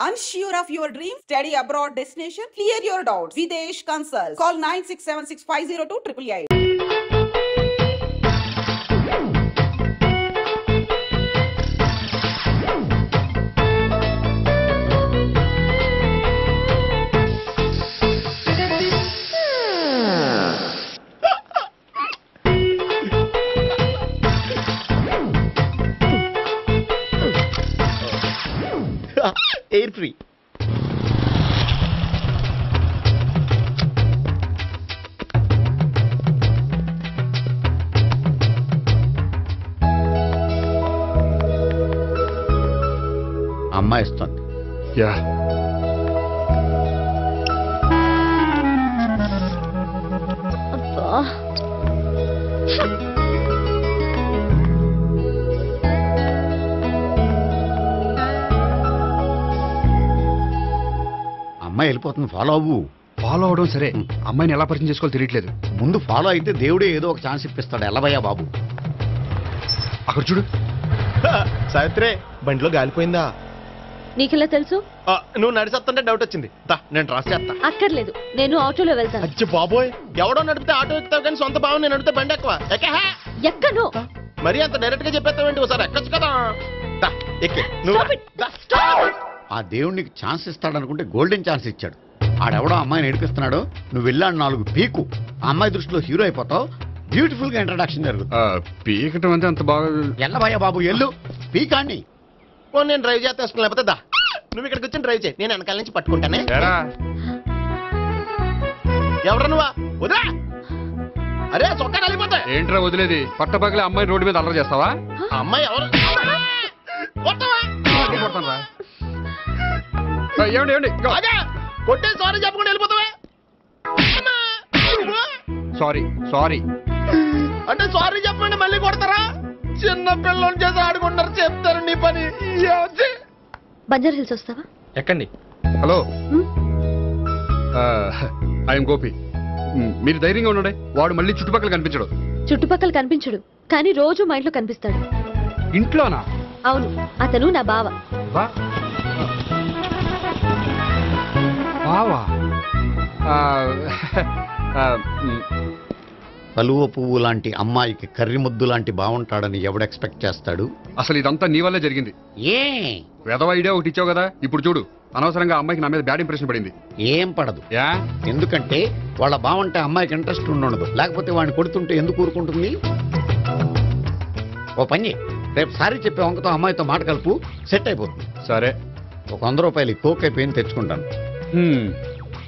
Unsure of your dream? Study abroad destination? Clear your doubts. Videsh Consult. Call 9676502888. Air free. అమ్మాయి ఇస్తుంది. Yeah అమ్మాయి వెళ్ళిపోతుంది, follow అవ్వు. Follow అవడం సరే, అమ్మాయిని ఎలా పరిచయం చేసుకోవాలో తెలియట్లేదు. ముందు ఫాలో అయితే దేవుడే ఏదో ఒక ఛాన్స్ ఇప్పిస్తాడు. ఎల్లవయ్యా బాబు. అక్కడ చూడు. సావిత్రే, బండిలో గాలిపోయిందా? నీకెలా తెలుసు? నువ్వు నడిచేస్తుంటే డౌట్ వచ్చింది. నేను రాసి చేస్తా. అక్కర్లేదు, నేను ఆటోలో వెళ్తాను. అచ్చి బాబోయ్, ఎవడో నడిపితే ఆటో ఎక్కుతావు కానీ సొంత భావం నేను నడిపితే బండి ఎక్కువ. ఎక్కను. మరి అంత డైరెక్ట్ గా చెప్పేస్తావేంటి? ఒకసారి ఎక్కొచ్చు కదా. ఎక్కే నువ్వు. ఆ దేవుడికి ఛాన్స్ ఇస్తాడనుకుంటే గోల్డెన్ ఛాన్స్ ఇచ్చాడు. ఆడెవడో అమ్మాయిని ఏడిపిస్తున్నాడు, నువ్వు వెళ్ళాడు 4 పీకు. ఆ అమ్మాయి దృష్టిలో హీరో అయిపోతావు. బ్యూటిఫుల్ గా ఇంట్రడక్షన్ జరుగుతుంది. పీకటం అంటే అంత బాగా. ఎల్లబయ్యా బాబు, ఎల్లు పీకాన్ని. నేను డ్రైవ్ చేస్తాను, లేకపోతే దా నువ్వు ఇక్కడికి వచ్చి డ్రైవ్ చేయి, నేను వెనకాల నుంచి పట్టుకుంటానే. ఎవరు నువ్వా? వదిలే. అరే చొక్కా కలిపోతా. ఏంట్రా వదిలేది? పట్టపగలే అమ్మాయి రోడ్డు మీద అల్లరి చేస్తావా? అమ్మాయి ఎవరు? ఏమండి ఏమండి, కొట్టే సారీ చెప్పకుండా వెళ్ళిపోతావా? సారీ సారీ అంటే సారీ చెప్పండి మళ్ళీ కొడతారా? చిన్న పిల్లలు చేసి ఆడుకుంటారు, చెప్తారు నీ పని. బంజారా హిల్స్ వస్తావా? ఎక్కండి. Hello, I'm Gopi. మీరు ధైర్యంగా ఉండండి. వాడు మళ్ళీ చుట్టుపక్కల కనిపించడు. చుట్టుపక్కల కనిపించడు, కానీ రోజు మా ఇంట్లో కనిపిస్తాడు. ఇంట్లోనా? అవును, అతను నా బావ. బావా? కలువ పువ్వు లాంటి అమ్మాయికి కర్రి ముద్దు లాంటి బాగుంటాడని ఎవడు ఎక్స్పెక్ట్ చేస్తాడు? అసలు ఇదంతా నీ వల్లే జరిగింది. ఏ వెధవ ఐడియా ఒకటి ఇచ్చావు కదా, ఇప్పుడు చూడు. అనవసరంగా అమ్మాయికి నా మీద బ్యాడ్ ఇంప్రెషన్ పడింది. ఏం పడదు. యా? ఎందుకంటే వాళ్ళ బాగుంటే అమ్మాయికి ఇంట్రెస్ట్ ఉండదు. లేకపోతే వాడిని కొడుతుంటే ఎందుకు ఊరుకుంటుంది? ఓ పని, రేపు సారీ చెప్పే వంకతో అమ్మాయితో మాట కలుపు, సెట్ అయిపోతుంది. సరే, ఒక 100 రూపాయలు కోక్ అయిపోయింది తెచ్చుకుంటాను.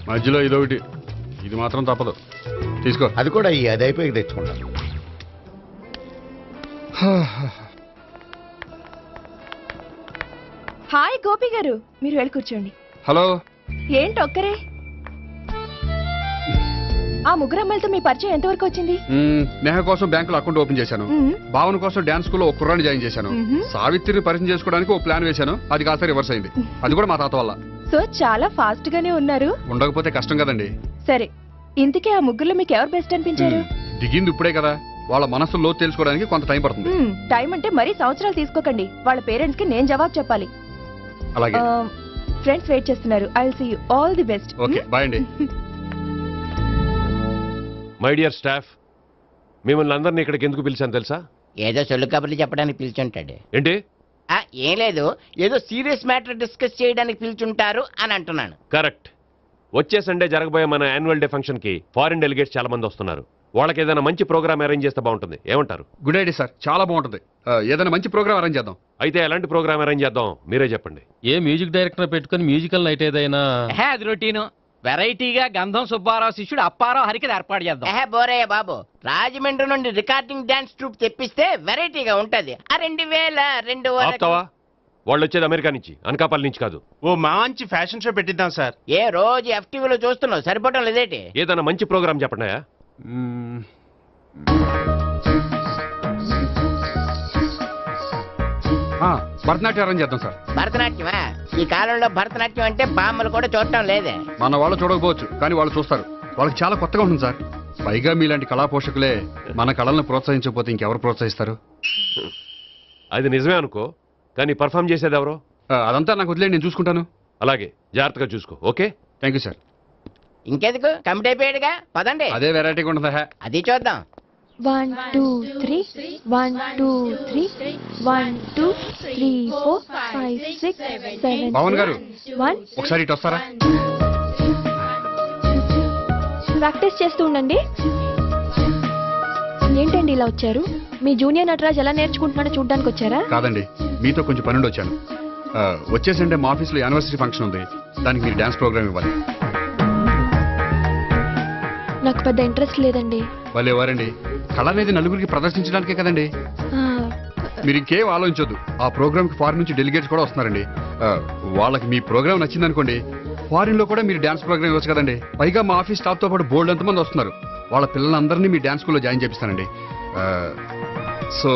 మధ్యలో ఇదొకటి, ఇది మాత్రం తప్పదు. తీసుకో. అది కూడా అది అయిపోయి తెచ్చుకుంటాను. హాయ్ గోపి గారు, మీరు వెళ్ళి కూర్చోండి. హలో. ఏంటి ఒక్కరే? ఆ ముగ్గురు అమ్మాయిలతో మీ పరిచయం ఎంతవరకు వచ్చింది? నేహ కోసం బ్యాంకులో అకౌంట్ ఓపెన్ చేశాను. భావన కోసం డాన్స్ స్కూల్లో ఒక కుర్రాన్ని జాయిన్ చేశాను. సావిత్రిని పరిచయం చేసుకోవడానికి ఒక ప్లాన్ వేశాను, అది కాస్త రివర్స్ అయింది. అది కూడా మా తాత వల్ల. సో చాలా ఫాస్ట్ గానే ఉన్నారు. ఉండకపోతే కష్టం కదండి. సరే, ఇంతకీ ఆ ముగ్గురులో మీకు ఎవరు బెస్ట్ అనిపించారు? దిగింది ఇప్పుడే కదా, వాళ్ళ మనసు లోతు తెలుసుకోవడానికి కొంత టైం పడుతుంది. టైం అంటే మరీ సంవత్సరాలు తీసుకోకండి. వాళ్ళ పేరెంట్స్ కి నేను జవాబు చెప్పాలి. అలాగే. ఫ్రెండ్స్ వెయిట్ చేస్తున్నారు. I will see you. All the best. Okay, bye అండి. మై డియర్ స్టాఫ్, మిమ్మల్ని అందరినీ ఇక్కడికి ఎందుకు పిలిచాను తెలుసా? ఏదో సొల్లు కబుర్లు చెప్పడానికి పిలిచుంటాడు. ఏంటి? ఏం లేదు, ఏదో సీరియస్ మ్యాటర్ డిస్కస్ చేయడానికి పిలిచుంటారు అని అంటున్నాను. కరెక్ట్. వచ్చే సండే జరగబోయే మన యాన్యువల్ డే ఫంక్షన్ కి ఫారిన్ డెలిగేట్స్ చాలా మంది వస్తున్నారు. వాళ్ళకి ఏదైనా మంచి ప్రోగ్రామ్ అరేంజ్ చేస్తే బాగుంటుంది. ఏమంటారు? గుడ్ ఐడియా సార్, చాలా బాగుంటుంది. ఏదైనా మంచి ప్రోగ్రామ్ అరేంజ్ చేద్దాం. అయితే ఎలాంటి ప్రోగ్రామ్ అరేంజ్ చేద్దాం మీరే చెప్పండి. ఏ మ్యూజిక్ డైరెక్టర్ పెట్టుకుని మ్యూజికల్ నైట్ ఏదైనా? అది రొటీను. వెరైటీగా గంధం సుబ్బారావు శిష్యుడు అప్పారావు హరికి ఏర్పాటు చేద్దాం. బోరయ్య బాబు, రాజమండ్రి నుండి రికార్డింగ్ డాన్స్ ట్రూప్ తెప్పిస్తే వెరైటీగా ఉంటది. 2002 వాళ్ళు వచ్చేది అమెరికా నుంచి, అనకాపల్లి నుంచి కాదు. ఓ మంచి ఫ్యాషన్ షో పెట్టిద్దాం సార్. ఏ రోజు FTVలో చూస్తున్నావు, సరిపోవటం లేదేటి? ఏదైనా మంచి ప్రోగ్రామ్ చెప్పండి. భరతనాట్యం అరేంజ్ చేద్దాం సార్. భరతనాట్యమా? ఈ కాలంలో భరతనాట్యం అంటే బామ్మలు కూడా చూడటం లేదే. మన వాళ్ళు చూడకపోవచ్చు, కానీ వాళ్ళు చూస్తారు. వాళ్ళకి చాలా కొత్తగా ఉంటుంది సార్. పైగా మీలాంటి కళా పోషకులే మన కళలను ప్రోత్సహించకపోతే ఇంకెవరు ప్రోత్సహిస్తారు? అది నిజమే అనుకో, కానీ పర్ఫామ్ చేసేది ఎవరో? అదంతా నాకు వదిలేండి, నేను చూసుకుంటాను. అలాగే జాగ్రత్తగా చూసుకో. ఓకే? Thank you sir. ఇంకెందుకు కమిటీ అయిపోయాడుగా, పదండి. అదే వెరైటీగా ఉంటుందా? అది చూద్దాం. 1 2 3 1 2 3 1 2 3 4 5 6 7 పవన్ గారు 1 ఒకసారి ఇటు వస్తారా? ప్రాక్టీస్ చేస్తూ ఉండండి. ఏంటండి ఇలా వచ్చారు? మీ జూనియర్ నటరాజ్ ఎలా నేర్చుకుంటున్నాడో చూడడానికి వచ్చారా? కాదండి, మీతో కొంచెం పనుండి వచ్చాను. వచ్చేసంటే మా ఆఫీస్లో యానివర్సరీ ఫంక్షన్ ఉంది, దానికి మీరు డ్యాన్స్ ప్రోగ్రామ్ ఇవ్వాలి. నాకు పెద్ద ఇంట్రెస్ట్ లేదండి. వాళ్ళు ఎవరండి? కళ అనేది నలుగురికి ప్రదర్శించడానికే కదండి. ఆ, మీరు ఇంకేం ఆలోచించొద్దు. ఆ ప్రోగ్రామ్ కి ఫారిన్ నుంచి డెలిగేట్స్ కూడా వస్తున్నారండి. వాళ్ళకి మీ ప్రోగ్రామ్ నచ్చిందనుకోండి, ఫారిన్ లో కూడా మీరు డాన్స్ ప్రోగ్రామ్ ఇవ్వచ్చు కదండి. పైగా మా ఆఫీస్ స్టాఫ్ తో పాటు బోల్డ్ ఎంతమంది వస్తున్నారు. వాళ్ళ పిల్లలందరినీ మీ డాన్స్ స్కూల్లో జాయిన్ చేపిస్తానండి. సో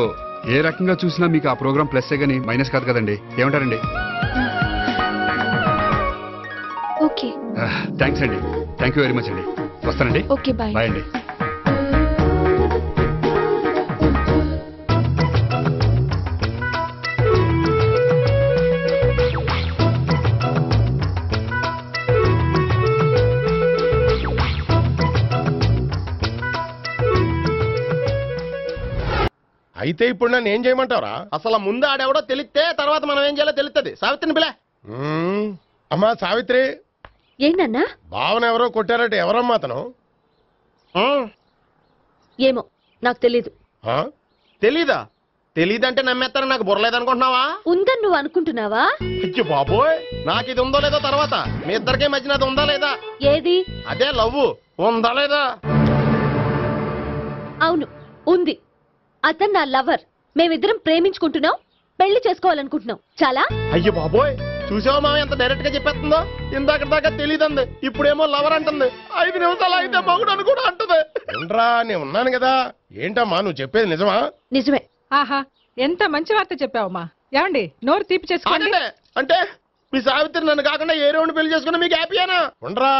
ఏ రకంగా చూసినా మీకు ఆ ప్రోగ్రామ్ ప్లస్ కానీ మైనస్ కాదు కదండి. ఏమంటారండి? ఓకే థ్యాంక్స్ అండి. థ్యాంక్ యూ వెరీ మచ్ అండి. వస్తానండి. Okay bye. బాయ్ అండి. అయితే ఇప్పుడు నన్ను ఏం చేయమంటావరా? అసలు ముందు ఆడెవడో తెలిస్తే తర్వాత మనం ఏం చేయాలో తెలుస్తుంది. సావిత్రిని పిల్ల. అమ్మా సావిత్రి, ఏంటన్నా? భావన ఎవరో కొట్టారట. ఎవరమ్మా అతను? ఏమో నాకు తెలీదు. తెలీదా? తెలీదంటే నమ్మేస్తారని నాకు బుర్రలేదనుకుంటున్నావా? ఉందని నువ్వు అనుకుంటున్నావా? అయ్యో బాబోయ్, నాకు ఇది ఉందో లేదో తర్వాత. మీ ఇద్దరికే మధ్యన అది ఉందా లేదా? ఏది? అదే లవ్ ఉందా లేదా? అవును, ఉంది. అతను నా లవర్. మేమిద్దరం ప్రేమించుకుంటున్నాం, పెళ్లి చేసుకోవాలనుకుంటున్నాం. చాలా. అయ్యో బాబోయ్, చూసావా మామ ఎంత డైరెక్ట్ గా చెప్పేస్తుందో? ఇందాక దాకా తెలియదండి, ఇప్పుడేమో లవర్ అంటుంది. 5 నిమిషాలు అయితే మగుడు అని కూడా అంటుంది. ఏంట్రా, నేను ఉన్నాను కదా. ఏంటమ్మా నువ్వు చెప్పేది నిజమా? నిజమే. ఆహా, ఎంత మంచి వార్త చెప్పావమ్మా. ఏమండి, నోరు తీపి చేసుకోండి. అంటే మీ సావిత్రి నన్ను కాకుండా ఏ రౌండ్ పెళ్లి చేసుకున్నా మీకు హ్యాపీయేనా? ఉండరా,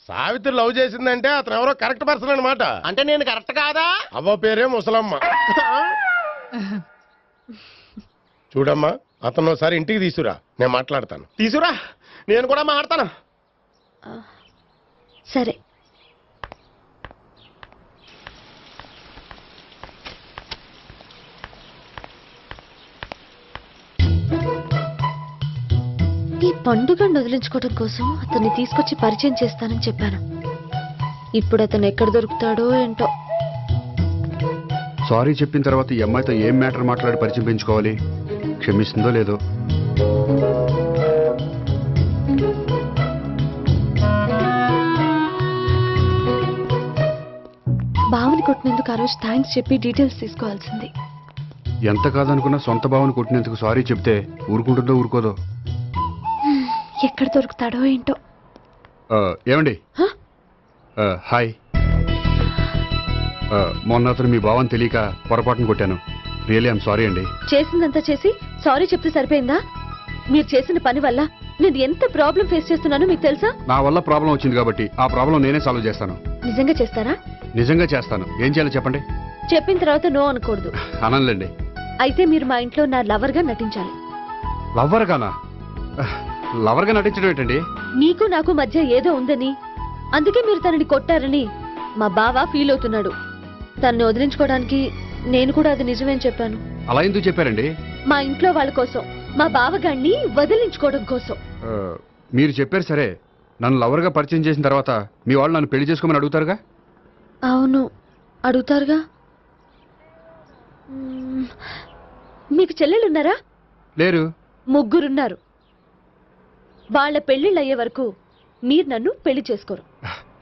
సావిత్రి లవ్ చేసిందంటే అతను ఎవరో కరెక్ట్ పర్సన్ అనమాట. అంటే నేను కరెక్ట్ కాదా? అవ్వ పేరే ముసలమ్మ. చూడమ్మా, అతను ఒకసారి ఇంటికి తీసుకురా, నేను మాట్లాడతాను. తీసుకురా, నేను కూడా మాట్లాడతాను. సరే. ఈ పండుగను వదిలించుకోవడం కోసం అతన్ని తీసుకొచ్చి పరిచయం చేస్తానని చెప్పాను. ఇప్పుడు అతను ఎక్కడ దొరుకుతాడో ఏంటో. సారీ చెప్పిన తర్వాత ఈ అమ్మాయితో ఏం మ్యాటర్ మాట్లాడి పరిచయం పెంచుకోవాలి? క్షమిస్తుందో లేదో. బావని కొట్టినందుకు ఆ రోజు థ్యాంక్స్ చెప్పి డీటెయిల్స్ తీసుకోవాల్సింది. ఎంత కాదనుకున్నా సొంత భావన కొట్టినందుకు సారీ చెప్తే ఊరుకుంటుందో ఊరుకోదో. ఎక్కడ దొరుకుతాడో ఏంటో. ఏమండి? హాయ్. మొన్న అతను మీ భావన తెలియక పొరపాటును కొట్టాను. రియల్లీ ఐఎమ్ సారీ అండి. చేసిందంతా చేసి సారీ చెప్తే సరిపోయిందా? మీరు చేసిన పని వల్ల నేను ఎంత ప్రాబ్లం ఫేస్ చేస్తున్నానో మీకు తెలుసా? నా వల్ల ప్రాబ్లం వచ్చింది కాబట్టి ఆ ప్రాబ్లం నేనే సాల్వ్ చేస్తాను. నిజంగా చేస్తారా? నిజంగా చేస్తాను. ఏం చేయాలో చెప్పండి. చెప్పిన తర్వాత నో అనకూడదు. అనండి. అయితే మీరు మా ఇంట్లో నా లవర్ గా నటించాలి. లవర్ గానా? లవర్ గా నటించడం ఏంటండి? నీకు నాకు మధ్య ఏదో ఉందని, అందుకే మీరు తనని కొట్టారని మా బావ ఫీల్ అవుతున్నాడు. తనని వదిలించుకోవడానికి నేను కూడా అది నిజమేని చెప్పాను. అలా ఎందుకు చెప్పారండి? మా ఇంట్లో వాళ్ళ కోసం, మా బావగాన్ని వదిలించుకోవడం కోసం. మీరు చెప్పారు సరే, నన్ను లవర్ గా పరిచయం చేసిన తర్వాత మీ వాళ్ళు నన్ను పెళ్లి చేసుకోమని అడుగుతారుగా? అవును, అడుగుతారుగా. మీకు చెల్లెలున్నారా? లేరు. ముగ్గురున్నారు. వాళ్ళ పెళ్లిళ్ళు అయ్యే వరకు మీరు నన్ను పెళ్లి చేసుకోరు.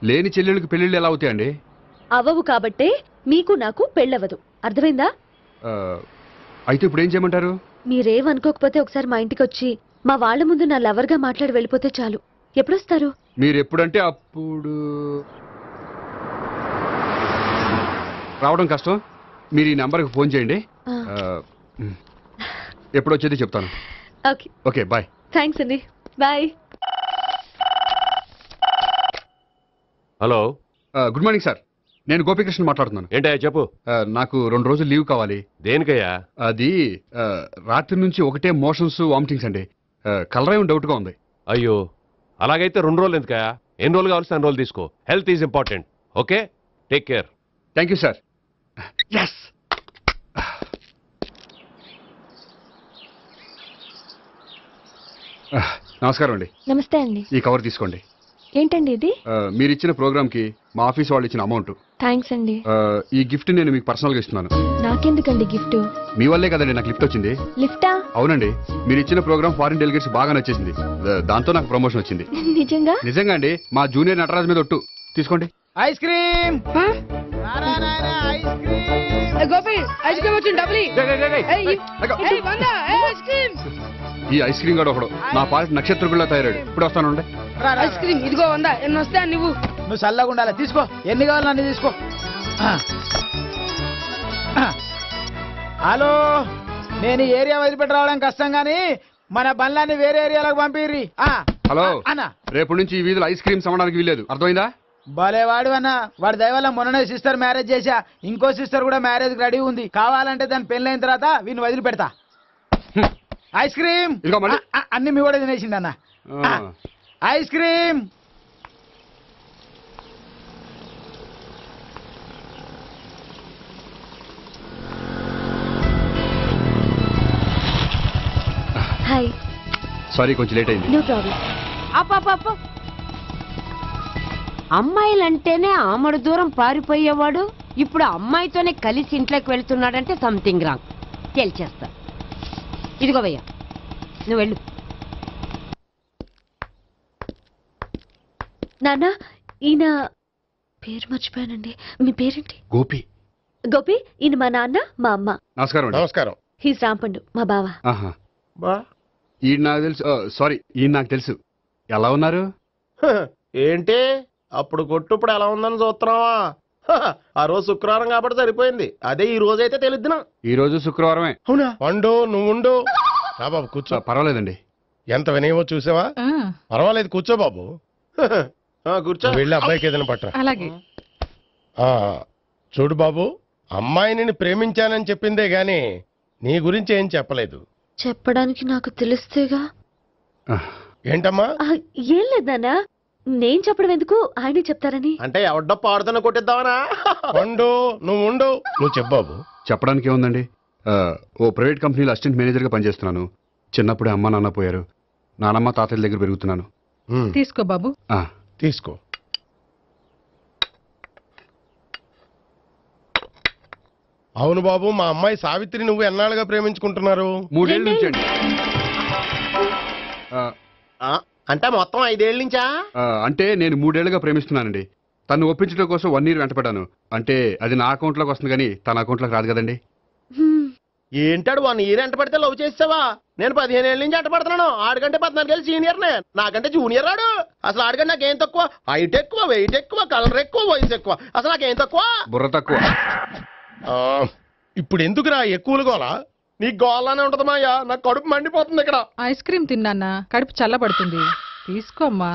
లేని చెల్లెళ్ళకి పెళ్లిళ్ళు ఎలా అవుతాయండి? అవ్వవు కాబట్టే మీకు నాకు పెళ్ళవదు. అర్థమైందా? అయితే ఇప్పుడు ఏం చేయమంటారు? మీరేమనుకోకపోతే ఒకసారి మా ఇంటికి వచ్చి మా వాళ్ళ ముందు నా లవర్ గా మాట్లాడి వెళ్ళిపోతే చాలు. ఎప్పుడొస్తారు? మీరు ఎప్పుడంటే అప్పుడు. రావడం కష్టం. మీరు ఈ నంబర్కి ఫోన్ చేయండి. ఎప్పుడు వచ్చేది చెప్తాను. ఓకే. Okay, bye. థ్యాంక్స్ అండి. Bye. Hello. Good morning sir. నేను గోపికృష్ణ మాట్లాడుతున్నాను. ఏంటయ్యా చెప్పు. నాకు 2 రోజులు లీవ్ కావాలి. దేనికయ్యా? అది రాత్రి నుంచి ఒకటే మోషన్స్ వామిటింగ్స్ అండి. కలరేం డౌట్గా ఉంది. అయ్యో అలాగైతే 2 రోజులు ఎందుకయా? ఎన్ని రోజులు కావాల్సిన అన్ని రోజులు తీసుకో. Health is important. Okay, take care. Thank you sir. Yes. నమస్కారం అండి. నమస్తే అండి. ఈ కవర్ తీసుకోండి. ఏంటండి ఇది? మీరు ఇచ్చిన ప్రోగ్రామ్ కి మా ఆఫీస్ వాళ్ళు ఇచ్చిన అమౌంట్. థ్యాంక్స్ అండి. ఈ గిఫ్ట్ నేను మీకు పర్సనల్ గా ఇస్తున్నాను. నాకెందుకండి గిఫ్ట్? మీ వల్లే కదండి నాకు లిఫ్ట్ వచ్చింది. లిఫ్టా? అవునండి, మీరు ఇచ్చిన ప్రోగ్రామ్ ఫారిన్ డెలిగేట్స్ బాగా నచ్చేసింది. దాంతో నాకు ప్రమోషన్ వచ్చింది. నిజంగా? నిజంగా అండి. మా జూనియర్ నటరాజ్ మీద ఒట్టు. తీసుకోండి. Ice cream. Gopi ice cream వచ్చింది డబ్బులు. ఈ ఐస్ క్రీమ్ గడు ఒకడు నా పాలిట నక్షత్రకుల్లా తయారాడు. ఇప్పుడు వస్తాను. ఐస్ క్రీమ్ ఇదిగో 100. ఎన్ని వస్తా నువ్వు? నువ్వు చల్లగా ఉండాలి. తీసుకో, ఎన్ని కావాలి అన్ని తీసుకో. హలో, నేను ఈ ఏరియా వదిలిపెట్టి రావడం కష్టం గానీ మన బండ్లన్నీ వేరే ఏరియాలకు పంపిర్రి. హలో అన్న, రేపు నుంచి ఈ వీధిలో ఐస్ క్రీమ్స్ అమ్మడానికి వీల్లేదు. అర్థమైందా? భలే వాడు అన్న. వాడి దయవల్ల మొన్ననే సిస్టర్ మ్యారేజ్ చేశా. ఇంకో సిస్టర్ కూడా మ్యారేజ్ రెడీ ఉంది. కావాలంటే దాని పెళ్ళైన తర్వాత వీడిని వదిలిపెడతా. ఐస్ క్రీమ్ అన్ని మీ కూడా తినేసిండి అన్న. Ice cream. హాయ్. సారీ, కొంచెం లేట్ అయింది. No problem. అప్ప అమ్మాయిలంటేనే ఆమడు దూరం పారిపోయేవాడు ఇప్పుడు అమ్మాయితోనే కలిసి ఇంట్లోకి వెళ్తున్నాడంటే సంథింగ్ రాంగ్. తేల్చేస్తా. ఇదిగో భయ్యా, నువ్వు వెళ్ళు. నాన్న, ఈయన పేరు మర్చిపోయానండి. మీ పేరేంటి? గోపి. గోపి, ఈయన మా నాన్న, మా అమ్మ. నమస్కారం. నమస్కారం. హీస్ రాంపండు, మా బావ. ఈయన నాకు తెలుసు. సారీ, ఈయన నాకు తెలుసు. ఎలా ఉన్నారు? ఏంటి అప్పుడు కొట్టు ఇప్పుడు ఎలా ఉందని చూస్తున్నావా? ఆ రోజు శుక్రవారం కాబట్టి సరిపోయింది. అదే ఈ రోజు అయితే తెలిద్దునా. ఈ రోజు శుక్రవారమే. అవునా? వండు, నువ్వు ఉండు. రా బాబు కూర్చో. పర్వాలేదండి. ఎంత వినయమో చూసావా? పర్వాలేదు, కూర్చో బాబు. కూర్చో. వెళ్ళి అబ్బాయికి ఏదైనా పట్ట. అలాగే. చూడు బాబు, అమ్మాయిని ప్రేమించానని చెప్పిందే గాని నీ గురించి ఏం చెప్పలేదు. చెప్పడానికి నాకు తెలిస్తేగా. ఏంటమ్మా? ఏం లేదన్నా, నేను చెప్పడం ఎందుకు, ఆయనే చెప్తారని. అంటే ఎవడ్డో పాడుతున్న కొట్టిద్దామనా? వండు, నువ్వు ఉండు. నువ్వు చెప్పు బాబు. చెప్పడానికి ఏముందండి, ఓ ప్రైవేట్ కంపెనీలో అసిస్టెంట్ మేనేజర్గా పనిచేస్తున్నాను. చిన్నప్పుడే అమ్మ నాన్న పోయారు. నానమ్మ తాతయ్య దగ్గర పెరుగుతున్నాను. తీసుకో బాబు. తీసుకో. అవును బాబు, మా అమ్మాయి సావిత్రి నువ్వు ఎన్నాళ్ళుగా ప్రేమించుకుంటున్నారు? 3 ఏళ్ళ నుంచి అండి. అంటే మొత్తం 5 ఏళ్ళ నుంచా? అంటే నేను 3 ఏళ్ళుగా ప్రేమిస్తున్నానండి. తను ఒప్పించడం కోసం 1 year వెంటపడ్డాను. అంటే అది నా అకౌంట్లోకి వస్తుంది కానీ తన అకౌంట్లోకి రాదు కదండి. ఏంటాడు 1 year ఎంట పడితే లవ్ చేసావా? నేను 15 ఏళ్ళ నుంచి ఎంట పడుతున్నాను. ఆడికంటే 14 ఏళ్ళు సీనియర్నే. నాకంటే జూనియర్ రాడు. అసలు ఆడికంటే నాకేం తక్కువ? హైట్ ఎక్కువ, వెయిట్ ఎక్కువ, కలర్ ఎక్కువ, వయసు ఎక్కువ. అసలు నాకేం తక్కువ? బుర్ర తక్కువ. ఇప్పుడు ఎందుకురా ఎక్కువలు గోలా? నీకు గోలానే ఉంటది మాయా. నాకు కడుపు మండిపోతుంది ఇక్కడ. ఐస్ క్రీమ్ తిన్నానా, కడుపు చల్లబడుతుంది. తీసుకోమ్మా.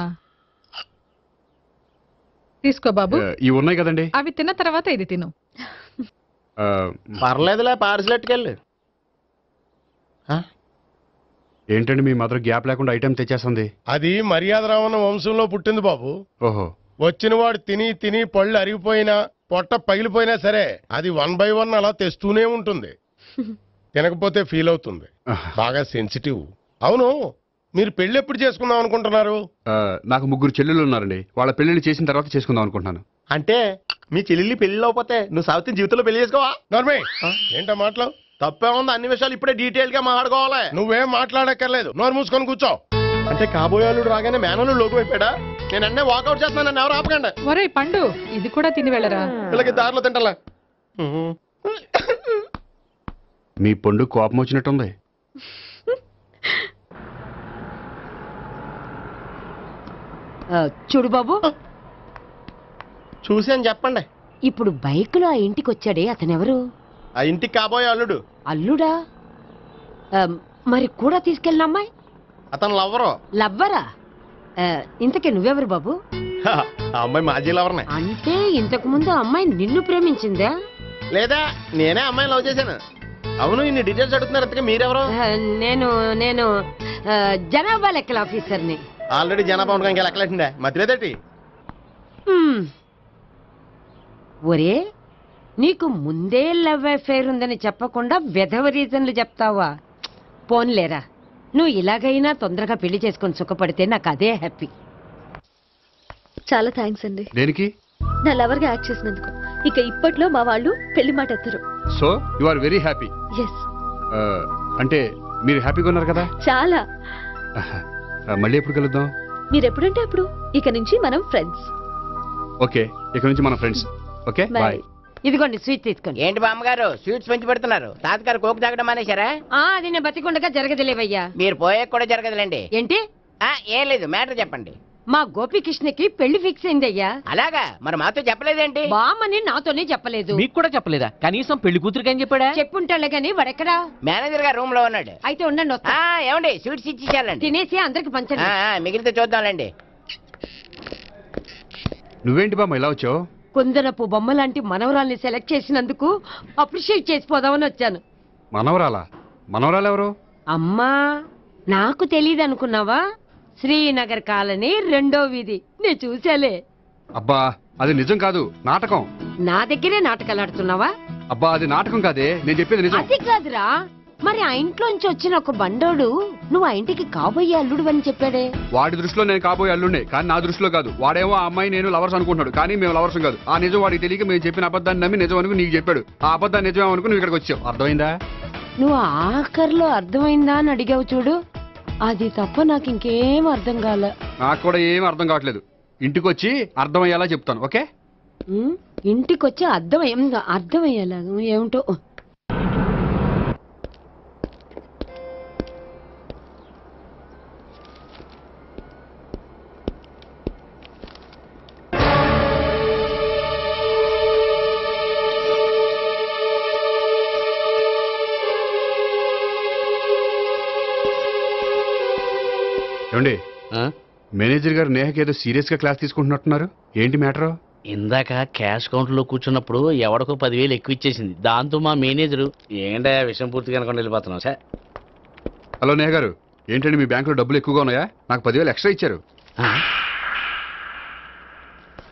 తీసుకో బాబు. ఇవి ఉన్నాయి కదండి, అవి తిన్న తర్వాత ఇది తిను. పర్లేదులే, పార్సిల్ ఎట్టుకెళ్ళి. ఏంటండి మీ మాత్రం గ్యాప్ లేకుండా ఐటెం తెచ్చేస్తుంది? అది మర్యాద రావణ వంశంలో పుట్టింది బాబు. ఓహో. వచ్చిన వాడు తిని తిని పళ్ళు అరిగిపోయినా పొట్ట పగిలిపోయినా సరే అది 1 by 1 అలా తెస్తూనే ఉంటుంది. తినకపోతే ఫీల్ అవుతుంది. బాగా సెన్సిటివ్. అవును, మీరు పెళ్లి ఎప్పుడు చేసుకుందాం అనుకుంటున్నారు? నాకు 3 చెల్లెళ్ళు ఉన్నారండి. వాళ్ళ పెళ్లిళ్ళు చేసిన తర్వాత చేసుకుందాం అనుకుంటున్నాను. అంటే మీ చెల్లెల్ని పెళ్లి అవ్వకపోతే నువ్వు సావిత్రి జీవితంలో పెళ్లి చేసుకోవా? నోర్మే, ఏంటో మాటలు? తప్పే ఉంది. అన్ని విషయాలు ఇప్పుడే డీటెయిల్ గా మాట్లాడుకోవాలి. నువ్వేం మాట్లాడక్కర్లేదు. నోరు మూసుకొని కూర్చో. అంటే కాబోయేవాళ్ళు రాగానే మేనలు లోకి అయిపోయాడా? నేను అన్నీ వాకౌట్ చేస్తున్నాను. నన్ను ఎవరు ఆపకండి. ఒరే పండు, ఇది కూడా తిని వెళ్ళరా. వీళ్ళకి దారిలో తింటలా. మీ పండు కోపం వచ్చినట్టుంది. చూడు బాబు, చూసి అని చెప్పండి. ఇప్పుడు బైక్ లో ఆ ఇంటికి వచ్చాడే అతనెవరు? ఆ ఇంటికి కాబోయే అల్లుడు. అల్లుడా? మరి కూడా తీసుకెళ్ళిన అమ్మాయి? అతను లవ్వరు. లవ్వరా? ఇంతకే నువ్వెవరు బాబు? ఆ అమ్మాయి మాజీ లవర్నే. అంటే ఇంతకు ముందు అమ్మాయి నిన్ను ప్రేమించిందా? లేదా నేనే అమ్మాయిని లవ్ చేశాను. అవును, ఇన్ని డీటెయిల్స్ అడుగుతున్నారు. అంతగా మీరెవరు? నేను జనాభా లెక్కల ఆఫీసర్ని. ఆల్రెడీ జనాభా ఉండగా ఇంకా లెక్కలేసిందే మతిలేదేటి ఒరే నీకు ముందే లవ్ అఫైర్ ఉందని చెప్పకుండా వెధవ రీజన్లు చెప్తావా? పోన్లేరా, నువ్వు ఇలాగైనా తొందరగా పెళ్లి చేసుకొని సుఖపడితే నాకు అదే హ్యాపీ. చాలా థ్యాంక్స్ అండి. దేనికి? నా లవర్ గా యాక్ట్ చేసినందుకు. ఇక ఇప్పట్లో మా వాళ్ళు పెళ్లి మాట ఎత్తరు. So you are very happy. Yes. అంటే మీరు హ్యాపీగా ఉన్నారు కదా? చాలా. మళ్ళీ ఎప్పుడు కలుద్దాం? మీరు ఎప్పుడంటే అప్పుడు. ఇక నుంచి మనం ఫ్రెండ్స్. ఓకే, ఇక నుంచి మన ఫ్రెండ్స్. Okay bye. ఇదిగోండి స్వీట్ తీసుకోండి. ఏంటి బామ్మగారు స్వీట్స్ పెంచి పెడుతున్నారు? తాతగారు కోక్ తాగడం మానేశారా? అది నేను బతికుండగా జరగదులేవయ్యా. మీరు పోయే కూడా జరగదులేండి. ఏంటి? ఏం లేదు, మ్యాటర్ చెప్పండి. మా గోపికృష్ణకి పెళ్లి ఫిక్స్ అయిందయ్యా. అలాగా? మరి మాతో చెప్పలేదేంటి? బామ్మని నాతోనే చెప్పలేదు. మీకు కూడా చెప్పలేదా? కనీసం పెళ్లి కూతురికి అని చెప్పాడా? చెప్పుంటాలే గాని వాడెక్కడా? మేనేజర్ గారు రూమ్ లో ఉన్నాడు. అయితే ఉండండి వస్తా. ఏమండి స్వీట్స్ ఇచ్చేసాలండి. తినేసి అందరికి పంచండి. మిగిలితే చూద్దాంలేండి. నువ్వేంటి బామ్మ ఇలా వచ్చావు? కుందనపు బొమ్మ లాంటి మనవరాల్ని సెలెక్ట్ చేసినందుకు అప్రిషియేట్ చేసిపోదామని వచ్చాను. మనవరాలా? మనవరాలెవరు? అమ్మా, నాకు తెలియదు అనుకున్నావా? శ్రీనగర్ కాలనీ 2వ వీధి. నేను చూసాలే. అబ్బా అది నిజం కాదు, నాటకం. నా దగ్గరే నాటకాలు ఆడుతున్నావా? అబ్బా అది నాటకం కాదే, నేను చెప్పేది నిజం. అది కాదురా, మరి ఆ ఇంట్లోంచి వచ్చిన ఒక బండోడు నువ్వు ఆ ఇంటికి కాబోయే అల్లుడు అని చెప్పాడే. వాడి దృష్టిలో నేను కాబోయే అల్లుడే, కానీ నా దృష్టిలో కాదు. వాడేమో ఆ అమ్మాయి నేను లవర్స్ అనుకుంటున్నాడు, కానీ మేము లవర్స్ కాదు. ఆ నిజం వాడికి తెలియక మేము చెప్పిన అబద్ధాన్ని నమ్మి నిజం అనుకుని నీకు చెప్పాడు. ఆ అబద్ధాన్ని నిజం అనుకుని నువ్వు ఇక్కడికి వచ్చావు. అర్థమైందా? నువ్వు ఆఖరిలో అర్థమైందా అని అడిగావు చూడు, అది తప్ప నాకు ఇంకేం అర్థం కాల. నాకు కూడా ఏం అర్థం కావట్లేదు. ఇంటికి వచ్చి అర్థమయ్యేలా చెప్తాను. ఓకే? ఇంటికొచ్చి అర్థమయ్యేలా ఏమిటో. ఏమండి, మేనేజర్ గారు నేహకి ఏదో సీరియస్ గా క్లాస్ తీసుకుంటున్నట్టున్నారు. ఏంటి మ్యాటర్? ఇందాక క్యాష్ కౌంటర్ లో కూర్చున్నప్పుడు ఎవడికో 10,000 ఎక్కువ ఇచ్చేసింది. దాంతో మా మేనేజరు ఏంటా విషయం పూర్తిగా అనుకోండి వెళ్ళిపోతున్నాం సార్. హలో నేహ గారు, ఏంటండి మీ బ్యాంకులో డబ్బులు ఎక్కువగా ఉన్నాయా? నాకు 10,000 ఎక్స్ట్రా ఇచ్చారు.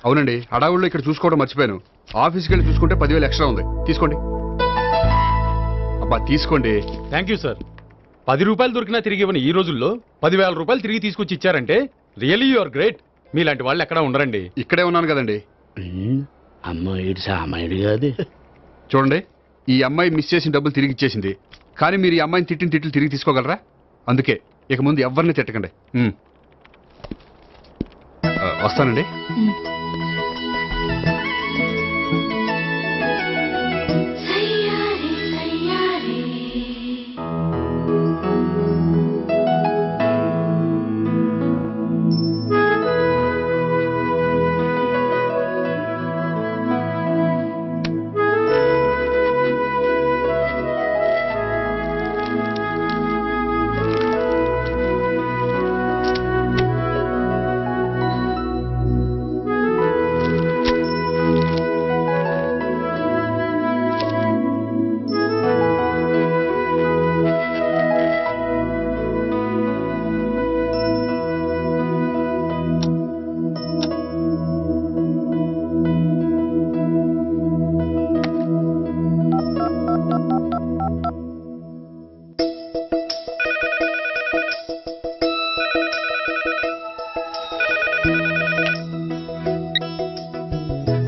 అవునండి, హడావుల్లో ఇక్కడ చూసుకోవడం మర్చిపోయాను. ఆఫీస్కి వెళ్ళి చూసుకుంటే 10,000 ఎక్స్ట్రా ఉంది. తీసుకోండి. అబ్బా తీసుకోండి. Thank you sir. 10 రూపాయలు దొరికినా తిరిగి ఇవ్వని ఈ రోజుల్లో 10,000 రూపాయలు తిరిగి తీసుకొచ్చి ఇచ్చారంటే రియలీ యు ఆర్ గ్రేట్. మీలాంటి వాళ్ళు ఎక్కడా ఉండరండి. ఇక్కడే ఉన్నాను కదండి. అమ్మాయి సామాయుడు కాదు. చూడండి, ఈ అమ్మాయి మిస్ చేసిన డబ్బులు తిరిగి ఇచ్చేసింది, కానీ మీరు ఈ అమ్మాయిని తిట్టిన తిట్లు తిరిగి తీసుకోగలరా? అందుకే ఇక ముందు ఎవరిని తిట్టకండి. వస్తానండి.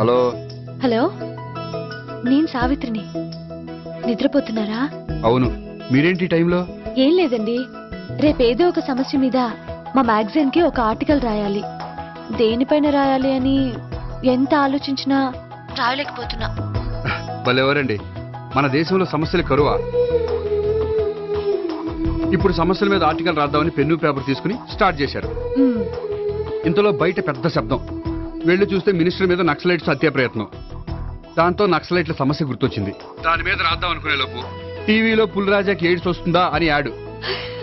హలో. హలో, నేను సావిత్రిని. నిద్రపోతున్నారా? అవును. మీరేంటి టైంలో? ఏం లేదండి, రేపేదో ఒక సమస్య మీద మా మ్యాగజైన్ కి ఒక ఆర్టికల్ రాయాలి. దేనిపైన రాయాలి అని ఎంత ఆలోచించినా రాయలేకపోతున్నా. భలేవరండి, మన దేశంలో సమస్యలు కరువా? ఇప్పుడు సమస్యల మీద ఆర్టికల్ రాద్దామని పెన్ను పేపర్ తీసుకుని స్టార్ట్ చేశారు. ఇంతలో బయట పెద్ద శబ్దం. వెళ్లి చూస్తే మినిస్టర్ మీద నక్సలైట్స్ హత్య ప్రయత్నం. దాంతో నక్సలైట్ల సమస్య గుర్తొచ్చింది. దాని మీద రాద్దాం అనుకునే లోపు టీవీలో పుల్రాజాకి ఎయిడ్స్ వస్తుందా అని యాడ్.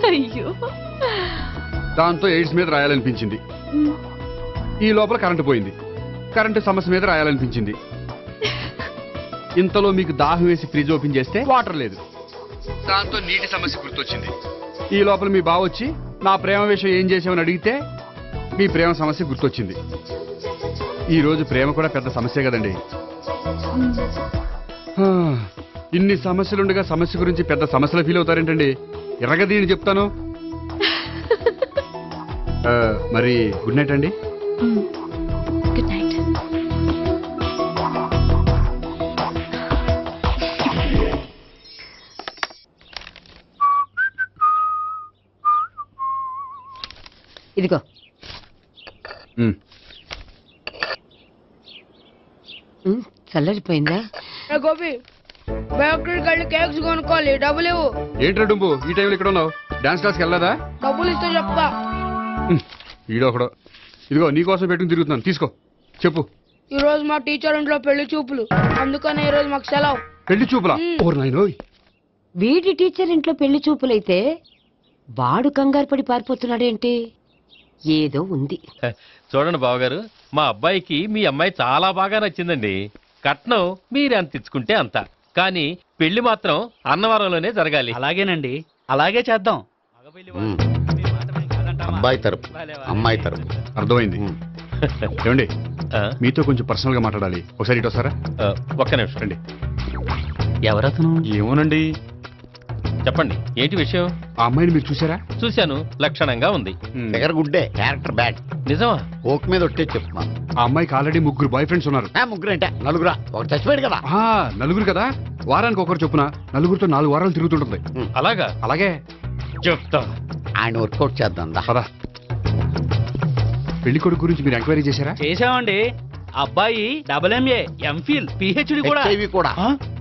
అయ్యో, దాంతో ఎయిడ్స్ మీద రాయాలనిపించింది. ఈ లోపల కరెంటు పోయింది. కరెంటు సమస్య మీద రాయాలనిపించింది. ఇంతలో మీకు దాహం వేసి ఫ్రిడ్జ్ ఓపెన్ చేస్తే వాటర్ లేదు. దాంతో నీటి సమస్య గుర్తొచ్చింది. ఈ లోపల మీ బావ వచ్చి నా ప్రేమ విషయం ఏం చేసామని అడిగితే మీ ప్రేమ సమస్య గుర్తొచ్చింది. ఈ రోజు ప్రేమ కూడా పెద్ద సమస్య కదండి. ఇన్ని సమస్యలుండగా సమస్య గురించి పెద్ద సమస్యలు ఫీల్ అవుతారేంటండి? ఎరగదీని చెప్తాను. మరి గుడ్ నైట్ అండి. Good night. ఇదిగో చల్లరిపోయిందా? గోపి బేకరీకి వెళ్ళి కేక్స్ కొనుక్కోవాలి, డబ్బులు ఇవ్వు. ఏంట్రా డుంబు ఈ టైంలో ఇక్కడ ఉన్నావు? డాన్స్ క్లాస్కి వెళ్ళదా? డబ్బులు ఇస్తే చెప్తా. ఈడో ఒకడో. ఇదిగో నీకోసం పెట్టుకుని తిరుగుతున్నాను, తీసుకో. చెప్పు. ఈ రోజు మా టీచర్ ఇంట్లో పెళ్లి చూపులు, అందుకని ఈ రోజు మాకు సెలవు. పెళ్లి చూపులా? ఓర్ నాయనోయ్. వీడి టీచర్ ఇంట్లో పెళ్లి చూపులైతే వాడు కంగారు పడి పారిపోతున్నాడేంటి? ఏదో ఉంది. చూడండి బావగారు, మా అబ్బాయికి మీ అమ్మాయి చాలా బాగా నచ్చిందండి. కట్నం మీరు ఎంత ఇచ్చుకుంటే అంత, కానీ పెళ్లి మాత్రం అన్నవరంలోనే జరగాలి. అలాగేనండి, అలాగే చేద్దాం. అబ్బాయి తరపు అమ్మాయి తరపు. అర్థమైంది. ఏమండి మీతో కొంచెం పర్సనల్ గా మాట్లాడాలి, ఒకసారి ఇటు వస్తారా? ఒక్క నిమిషం రండి. ఎవరతను? ఏమోనండి. చెప్పండి, ఏంటి విషయం? ఆ అమ్మాయిని మీరు చూసారా? చూశాను, లక్షణంగా ఉంది. దగ్గర గుడ్డే, క్యారెక్టర్ బ్యాడ్. నిజమా? ఓక్ మీద ఒట్టే చెప్తున్నాను. ఆ అమ్మాయికి ఆల్రెడీ 3 బాయ్ ఫ్రెండ్స్ ఉన్నారు. 3 అంటే 4, ఒకటి చచ్చిపోయాడు కదా. 4 కదా, వారానికి ఒకరు చొప్పున 4తో 4 వారాలు తిరుగుతుంటుంది. అలాగా? అలాగే చెప్తా. ఆయన వర్కౌట్ చేద్దాం పదా. పెళ్లి కొడుకు గురించి మీరు ఎంక్వైరీ చేశారా? చేశామండి. అబ్బాయి MA, MPhil, PhD కూడా.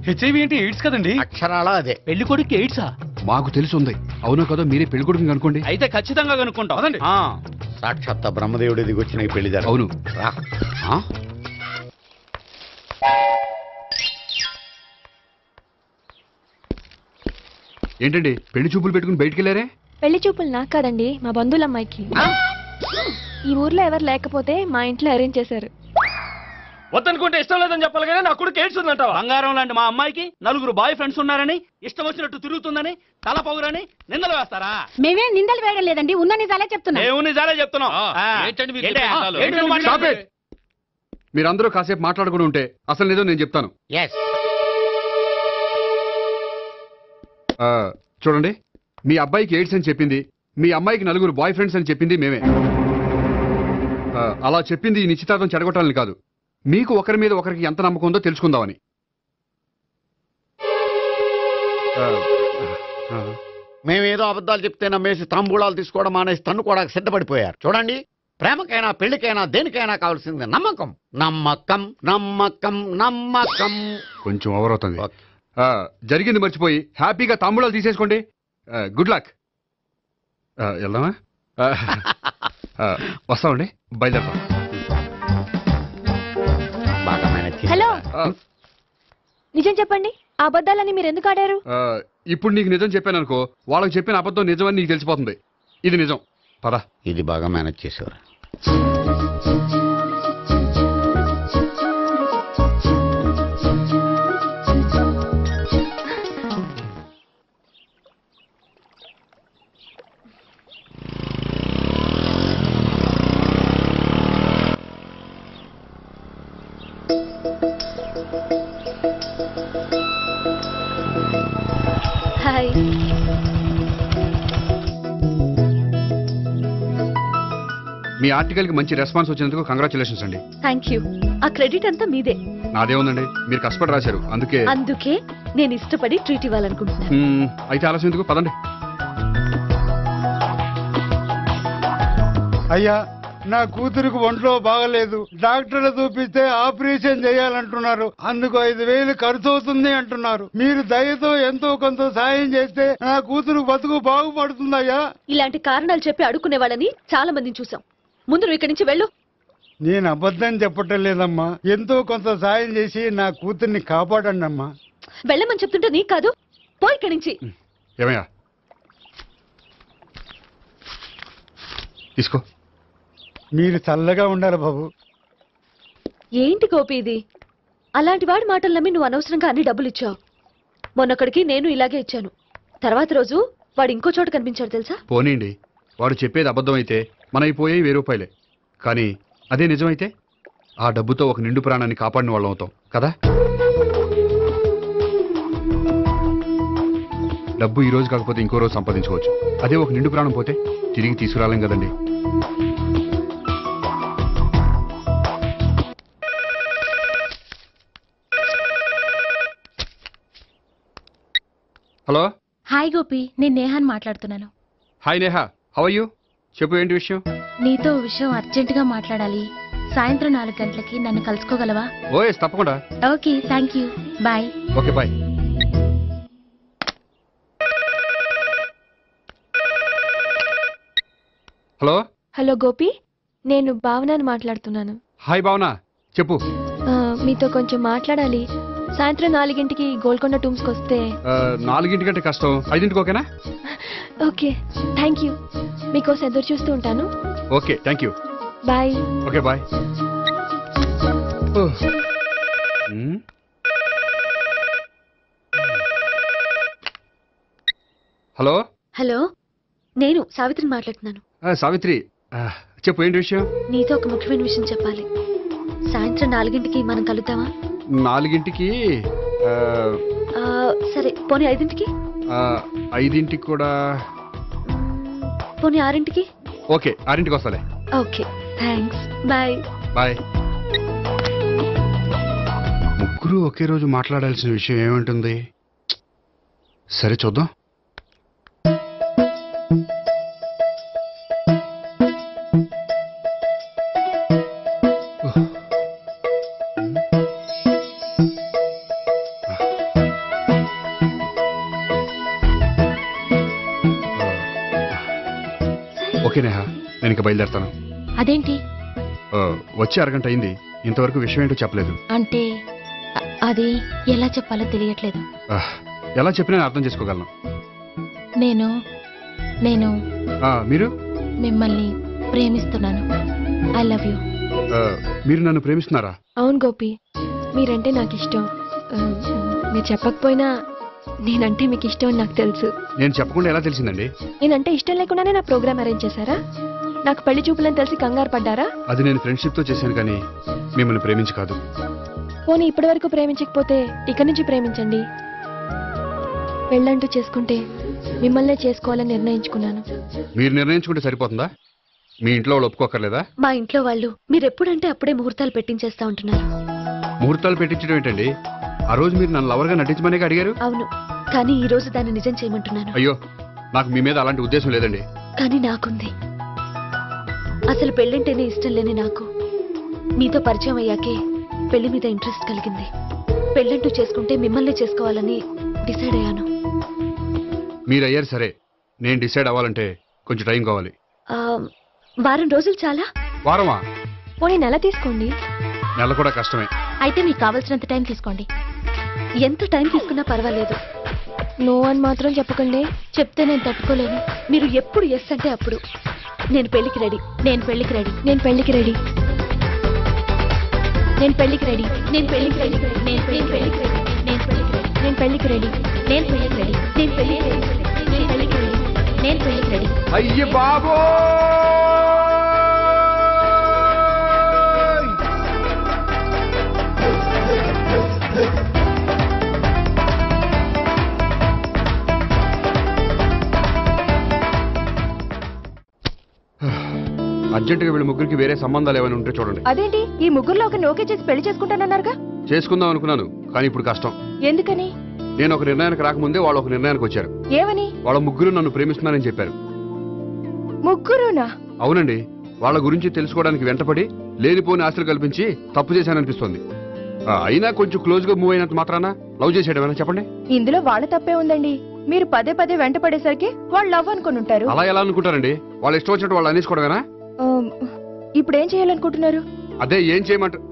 హెచ్ఐవి అంటే ఎయిడ్స్ కదండి. అక్షరాలా అదే. పెళ్లి కొడుకు ఎయిడ్సా? మాకు తెలుసుంది. అవునో కదా, మీరే పెళ్లి కొడుకుని కనుక్కోండి. అయితే ఖచ్చితంగా కనుక్కుంటాం. సాక్షాత్ బ్రహ్మదేవుడి దిగి వచ్చిన పెళ్లి జరగదు. అవును. ఏంటండి పెళ్లి చూపులు పెట్టుకుని బయటికి వెళ్ళారే? పెళ్లి చూపులు నాకు కాదండి, మా బంధువుల అమ్మాయికి. ఈ ఊర్లో ఎవరు లేకపోతే మా ఇంట్లో అరేంజ్ చేశారు. వద్దనుకుంటే ఇష్టం లేదని చెప్పాలి కానీ నా కొడుకు ఎయిడ్స్ ఉందంటావా? బంగారం లాంటి మా అమ్మాయికి 4 బాయ్ ఫ్రెండ్స్ ఉన్నారని, ఇష్టం వచ్చినట్టు తిరుగుతుందని, తల పౌరని నిందలు వేస్తారా? మేమే నిందలు వేయడం లేదండి, ఉన్న నిజాలే చెప్తున్నాం. నిజాలే చెప్తున్నాం. మీరందరూ కాసేపు మాట్లాడుకుని ఉంటే అసలు నిజం నేను చెప్తాను. చూడండి, మీ అబ్బాయికి ఎయిడ్స్ అని చెప్పింది, మీ అమ్మాయికి 4 బాయ్ ఫ్రెండ్స్ అని చెప్పింది మేమే. అలా చెప్పింది ఈ నిశ్చితార్థం చెడగొట్టాలని కాదు, మీకు ఒకరి మీద ఒకరికి ఎంత నమ్మకం ఉందో తెలుసుకుందామని. మేమేదో అబద్ధాలు చెప్తే నమ్మేసి తాంబూలాలు తీసుకోవడం మానేసి తన్నుకోవడానికి సిద్ధపడిపోయారు. చూడండి, ప్రేమకైనా పెళ్లికైనా దేనికైనా కావాల్సింది నమ్మకం. నమ్మకం నమ్మకం నమ్మకం. కొంచెం ఓవర్ అవుతుంది. జరిగింది మర్చిపోయి హ్యాపీగా తాంబూలాలు తీసేసుకోండి. Good luck. వెళ్దామా? వస్తామండి, బయలుదేరతాం. హలో, నిజం చెప్పండి, ఆ అబద్ధాలని మీరు ఎందుకు ఆడారు? ఇప్పుడు నీకు నిజం చెప్పాను అనుకో, వాళ్ళకి చెప్పిన అబద్ధం నిజమని నీకు తెలిసిపోతుంది. ఇది నిజం. పద. ఇది బాగా మేనేజ్ చేసేవారు. హాయ్. మీ ఆర్టికల్ కి మంచి రెస్పాన్స్ వచ్చినందుకు కంగ్రాచులేషన్స్ అండి. Thank you. ఆ క్రెడిట్ అంతా మీదే. నాదే ఉందండి, మీరు కష్టపడి రాశారు. అందుకే నేను ఇష్టపడి ట్రీట్ ఇవ్వాలనుకుంటున్నాను. అయితే ఆలస్యం ఎందుకు, పదండి. అయ్యా, నా కూతురికి ఒంట్లో బాగలేదు, డాక్టర్లు చూపిస్తే ఆపరేషన్ చేయాలంటున్నారు. అందుకు 5,000 ఖర్చు అవుతుంది అంటున్నారు. మీరు దయతో ఎంతో కొంత సాయం చేస్తే నా కూతురు బతుకు బాగుపడుతుందయ్యా. ఇలాంటి కారణాలు చెప్పి అడుక్కునే వాళ్ళని చాలా మందిని చూసాం. ముందు నువ్వు ఇక్కడి నుంచి వెళ్ళు. నేను అబద్ధం చెప్పటం లేదమ్మా, ఎంతో కొంత సాయం చేసి నా కూతుర్ని కాపాడండి అమ్మా. వెళ్ళమని చెప్తుంటే నీకు కాదు, పో ఇక్కడి నుంచి. ఏమయ్యా, తీసుకో. మీరు చల్లగా ఉండాలి బాబు. ఏంటి గోపి ఇది? అలాంటి వాడి మాటలు నమ్మి నువ్వు అనవసరంగా అన్ని డబ్బులు ఇచ్చావు. మొన్నొక్కడికి నేను ఇలాగే ఇచ్చాను. తర్వాత రోజు వాడు ఇంకో చోట కనిపించాడు తెలుసా? పోనీండి, వాడు చెప్పేది అబద్ధం అయితే మనకి పోయే 1000 రూపాయలే. కానీ అదే నిజమైతే ఆ డబ్బుతో ఒక నిండు ప్రాణాన్ని కాపాడిన వాళ్ళం అవుతాం కదా. డబ్బు ఈ రోజు కాకపోతే ఇంకో రోజు సంపాదించుకోవచ్చు. అదే ఒక నిండు ప్రాణం పోతే తిరిగి తీసుకురాలేం కదండి. హలో. హాయ్ గోపి, నేను నేహాన్ మాట్లాడుతున్నాను. Hi Neha, how are you? చెప్పు, ఏంటి విషయం? నీతో విషయం అర్జెంటుగా మాట్లాడాలి. సాయంత్రం 4 గంటలకి నన్ను కలుసుకోగలవా? ఓఎస్, తప్పకుండా. Okay, thank you. Bye. Okay, bye. Hello. Hello Gopi, నేను భావనని మాట్లాడుతున్నాను. హాయ్ భావన, చెప్పు. మీతో కొంచెం మాట్లాడాలి. సాయంత్రం 4 గోల్కొండ టూమ్స్కి వస్తే. 4 కంటే కష్టం, 5 ఓకేనా? Okay, thank you. మీకోసం ఎదురు చూస్తూ ఉంటాను. Okay, thank you. Bye. Okay, bye. Hello. Hello, నేను సావిత్రిని మాట్లాడుతున్నాను. సావిత్రి, చెప్పు, ఏంటి విషయం? నీతో ఒక ముఖ్యమైన విషయం చెప్పాలి. సాయంత్రం 4 మనం కలుద్దామా? 4 సరే, పోనీ 5. 5 కూడా. పోనీ 6. ఓకే, 6 వస్తాలే. Okay, thanks. బాయ్. బాయ్. ముగ్గురు ఒకే రోజు మాట్లాడాల్సిన విషయం ఏముంటుంది? సరే, చూద్దాం. ఓకే నేహా, నేను ఇక బయలుదేరుతాను. అదేంటి? వచ్చి అరగంట అయింది, ఇంతవరకు విషయం ఏంటో చెప్పలేదు. అంటే అది ఎలా చెప్పాలో తెలియట్లేదు. ఎలా చెప్పినా నేను అర్థం చేసుకోగలను. నేను మీరు మిమ్మల్ని ప్రేమిస్తున్నాను. I love you. మీరు నన్ను ప్రేమిస్తున్నారా? అవును గోపి, మీరంటే నాకు ఇష్టం. మీరు చెప్పకపోయినా నేనంటే మీకు ఇష్టం అని నాకు తెలుసు. నేను చెప్పకుండా ఎలా తెలిసిందండి? నేనంటే ఇష్టం లేకుండానే నా ప్రోగ్రామ్ అరేంజ్ చేశారా? నాకు పెళ్లి చూపులని తెలిసి కంగారు పడ్డారా? అది నేను ఫ్రెండ్షిప్ తో చేశాను, కానీ మిమ్మల్ని ప్రేమించి కాదు. పోనీ ఇప్పటి వరకు ప్రేమించకపోతే ఇక నుంచి ప్రేమించండి. పెళ్ళంటూ చేసుకుంటే మిమ్మల్నే చేసుకోవాలని నిర్ణయించుకున్నాను. మీరు నిర్ణయించుకుంటే సరిపోతుందా? మీ ఇంట్లో వాళ్ళు ఒప్పుకోకర్లేదా? మా ఇంట్లో వాళ్ళు మీరెప్పుడంటే అప్పుడే ముహూర్తాలు పెట్టించేస్తా ఉంటున్నారు. ముహూర్తాలు పెట్టించడం ఏంటండి? ఆ రోజు మీరు నన్ను లవర్గా నటించమనే అడిగారు. అవును, కానీ ఈ రోజు దాన్ని నిజం చేయమంటున్నాను. అయ్యో, నాకు మీ మీద అలాంటి ఉద్దేశం లేదండి. కానీ నాకుంది. అసలు పెళ్ళంటేనే ఇష్టం లేని నాకు మీతో పరిచయం అయ్యాకే పెళ్లి మీద ఇంట్రెస్ట్ కలిగింది. పెళ్ళంటూ చేసుకుంటే మిమ్మల్ని చేసుకోవాలని డిసైడ్ అయ్యాను. మీరు అయ్యారు సరే, నేను డిసైడ్ అవ్వాలంటే కొంచెం టైం కావాలి. వారం రోజులు చాలా? వారమా? పోనీ నెల తీసుకోండి. నెల కూడా కష్టమే. అయితే మీకు కావాల్సినంత టైం తీసుకోండి. ఎంత టైం తీసుకున్నా పర్వాలేదు. నో అని మాత్రం చెప్పకండి. చెప్తే నేను తట్టుకోలేను. మీరు ఎప్పుడు ఎస్ అంటే అప్పుడు. నేను పెళ్లికి రెడీ. నేను పెళ్లికి రెడీ. నేను పెళ్లికి రెడీ. నేను పెళ్లికి రెడీ. నేను పెళ్లికి రెడీ. నేను పెళ్లికి రెడీ. నేను పెళ్లికి రెడీ. నేను పెళ్లికి రెడీ. నేను పెళ్లికి రెడీ. నేను పెళ్లికి రెడీ. నేను పెళ్లికి రెడీ. నేను పెళ్లికి రెడీ. అయ్య బాబో! అర్జెంటుగా వీళ్ళ ముగ్గురికి వేరే సంబంధాలు ఏమైనా ఉంటే చూడండి. అదేంటి, ఈ ముగ్గురులో ఒక ఓకే చేసి పెళ్లి చేసుకుంటానన్నారుగా? చేసుకుందాం అనుకున్నాను, కానీ ఇప్పుడు కష్టం. ఎందుకని? నేను ఒక నిర్ణయానికి రాకముందే వాళ్ళు ఒక నిర్ణయానికి వచ్చారు. ఏమని? వాళ్ళ ముగ్గురు నన్ను ప్రేమిస్తున్నారని చెప్పారు. ముగ్గురునా? అవునండి. వాళ్ళ గురించి తెలుసుకోవడానికి వెంటపడి లేనిపోని ఆశలు కల్పించి తప్పు చేశాననిపిస్తోంది. అయినా కొంచెం క్లోజ్ గా మూవ్ అయినంత మాత్రాన లవ్ చేసేయడమేనా చెప్పండి? ఇందులో వాళ్ళ తప్పే ఉందండి. మీరు పదే పదే వెంట పడేసరికి వాళ్ళు లవ్ అనుకుని ఉంటారు. అలా ఎలా అనుకుంటారండి? వాళ్ళు ఇష్టం వచ్చినట్టు వాళ్ళు అనేసుకోవడమేనా? ఇప్పుడు ఏం చేయాలనుకుంటున్నారు? అదే ఏం చేయమంటారు?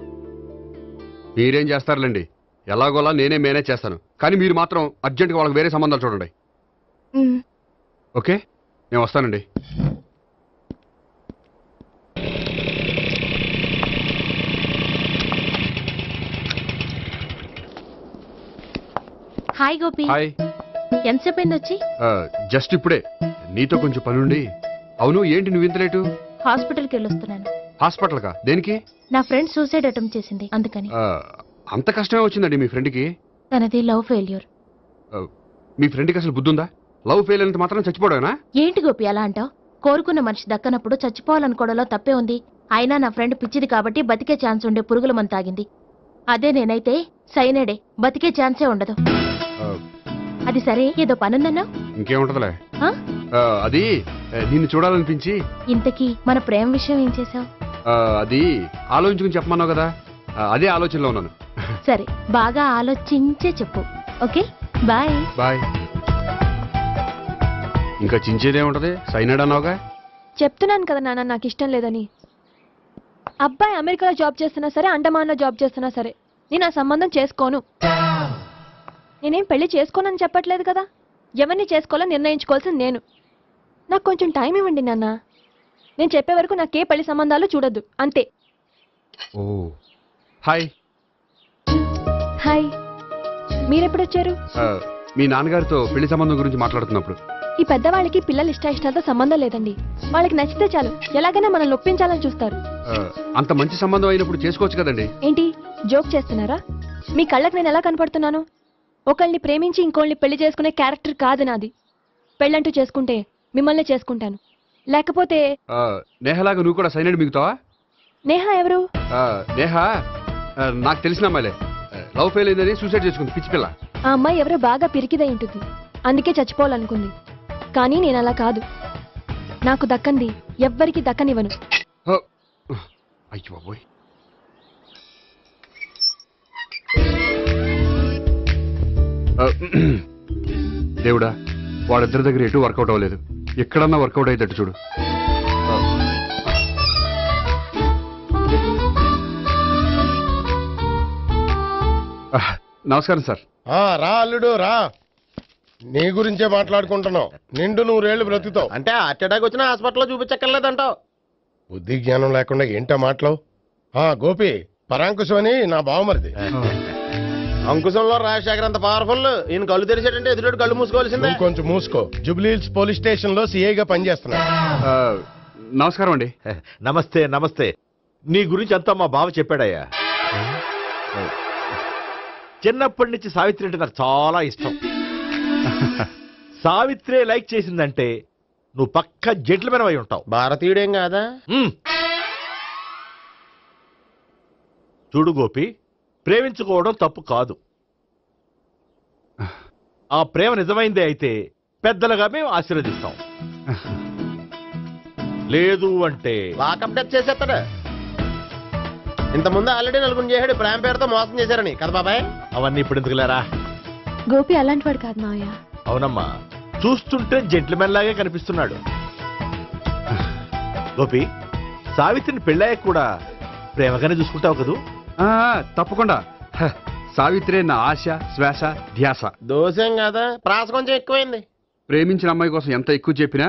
మీరేం చేస్తారులేండి, ఎలాగోలా నేనే మేనేజ్ చేస్తాను. కానీ మీరు మాత్రం అర్జెంట్గా వాళ్ళకి వేరే సంబంధాలు చూడండి. ఓకే, నేను వస్తానండి. హాయ్ గోపి. హాయ్. ఎంతసేపు అయింది వచ్చి? జస్ట్ ఇప్పుడే. నీతో కొంచెం పనుండి. అవును, ఏంటి నువ్వు ఇంత లేటు? హాస్పిటల్కి వెళ్ళొస్తున్నాను. హాస్పిటల్కా దేనికి? నా ఫ్రెండ్ సూసైడ్ అటెంప్ట్ చేసింది అందుకని. అంత కష్టమే వచ్చిందండి మీ ఫ్రెండ్కి? తనది లవ్ ఫెయిల్యూర్. మీ ఫ్రెండ్కి అసలు బుద్ధి ఉందా? లవ్ ఫెయిల్ అయినంత మాత్రం చచ్చిపోవడమేనా? ఏంటి గోపి అలా అంటావు? కోరుకున్న మనిషి దక్కనప్పుడు చచ్చిపోవాలనుకోవడంలో తప్పే ఉంది. అయినా నా ఫ్రెండ్ పిచ్చిది కాబట్టి బతికే ఛాన్స్ ఉండే పురుగుల మందు తాగింది. అదే నేనైతే సైనడే, బతికే ఛాన్సే ఉండదు. అది సరే, ఏదో పనుందన్నా? ఇంకేముంటదిలే. అది నిన్ను చూడాలనిపించి. ఇంతకీ మన ప్రేమ విషయం ఏం చేసావు? అది ఆలోచించుకుని చెప్పమన్నావు కదా, అదే ఆలోచనలో ఉన్నాను. సరే, బాగా ఆలోచించే చెప్పు. Okay, bye. బాయ్. ఇంకా చించేదే ఉంటది, సైనాడ్ అన్నావుగా. చెప్తున్నాను కదా నాన్న, నాకు ఇష్టం లేదని. అబ్బాయి అమెరికాలో జాబ్ చేస్తున్నా సరే, అండమాన్లో జాబ్ చేస్తున్నా సరే, నేను ఆ సంబంధం చేసుకోను. నేనేం పెళ్లి చేసుకోనని చెప్పట్లేదు కదా. ఎవరిని చేసుకోవాలో నిర్ణయించుకోవాల్సింది నేను. నాకు కొంచెం టైం ఇవ్వండి నాన్న. నేను చెప్పే వరకు నాకే పెళ్లి సంబంధాలు చూడొద్దు, అంతే. ఓ హాయ్. హాయ్, మీరెప్పుడొచ్చారు? మీ నాన్నగారితో పెళ్లి సంబంధం గురించి మాట్లాడుతున్నప్పుడు. ఈ పెద్దవాళ్ళకి పిల్లల ఇష్టాలతో సంబంధం లేదండి. వాళ్ళకి నచ్చితే చాలు, ఎలాగైనా మనల్ని ఒప్పించాలని చూస్తారు. అంత మంచి సంబంధం అయినప్పుడు చేసుకోవచ్చు కదండి. ఏంటి జోక్ చేస్తున్నారా? మీ కళ్ళకి నేను ఎలా కనపడుతున్నాను? ఒకళ్ళని ప్రేమించి ఇంకోళ్ళని పెళ్లి చేసుకునే క్యారెక్టర్ కాదు నాది. పెళ్ళంటూ చేసుకుంటే మిమ్మల్ని చేసుకుంటాను, లేకపోతే. నేహలాగా నువ్వు కూడా సైనడ్ మిగుతావా? నేహ ఎవరు? నేహ నాకు తెలిసిన అమ్మాయిలే. లవ్ ఫెయిల్ అయిందని సూసైడ్ చేసుకుంది, పిచ్చి పిల్ల. ఆ అమ్మాయి ఎవరో బాగా పిరికిదై ఉంటుంది, అందుకే చచ్చిపోవాలనుకుంది. కానీ నేను అలా కాదు. నాకు దక్కంది ఎవ్వరికి దక్కనివ్వను. అయ్యో బాబోయ్. దేవుడా, వాళ్ళిద్దరి దగ్గర ఎటు వర్కౌట్ అవ్వలేదు. ఎక్కడన్నా వర్కౌట్ అయ్యేటట్టు చూడు. నమస్కారం సార్. రా అల్లుడు రా. నీ గురించే మాట్లాడుకుంటున్నావు. నిండు 100 ఏళ్ళు బ్రతుకుతావు అంటే హార్ట్ అటాక్ వచ్చినా హాస్పిటల్లో చూపించక్కర్లేదంటావు. బుద్ధి జ్ఞానం లేకుండా ఏంటో మాట్లావు. గోపి, పరాంకుశం అని నా బావమరిది. అంకుశంలో రాజశేఖర్ అంత పవర్ఫుల్. ఈయన కళ్ళు తెరిచాడంటే ఎదురు కళ్ళు మూసుకోవాల్సిందే. కొంచెం మూసుకో. జూబ్లీహిల్స్ పోలీస్ స్టేషన్ లో సిఐగా పనిచేస్తున్నా. నమస్కారం అండి. నమస్తే నమస్తే. నీ గురించి అంతా మా బావ చెప్పాడయ్యా. చిన్నప్పటి నుంచి సావిత్రి అంటే నాకు చాలా ఇష్టం. సావిత్రే లైక్ చేసిందంటే నువ్వు పక్క జెంట్లమెన్ అయి ఉంటావు. భారతీయుడేం కాదా? చూడు గోపి, ప్రేమించుకోవడం తప్పు కాదు. ఆ ప్రేమ నిజమైందే అయితే పెద్దలుగా మేము ఆశీర్వదిస్తాం. లేదు అంటే వాకప్ డెత్ చేసేస్తాడు. ఇంతకుముందు ఆల్రెడీ నలుగురు చేశాడు ప్రేమ పేరుతో మోసం చేశారని కదా బాబాయ్. అవన్నీ ఇప్పుడు ఎందుకులేరా. గోపి అలాంటి వాడు కాదు మావయ్య. అవునమ్మా, చూస్తుంటే జెంట్లమెన్ లాగే కనిపిస్తున్నాడు. గోపి, సావిత్రిని పెళ్ళాక కూడా ప్రేమగానే చూసుకుంటావు కదూ? తప్పకుండా. సావిత్రే నా ఆశ, శ్వాస, ధ్యాస. దోషం కదా, ప్రాస కొంచెం ఎక్కువైంది. ప్రేమించిన అమ్మాయి కోసం ఎంత ఎక్కువ చెప్పినా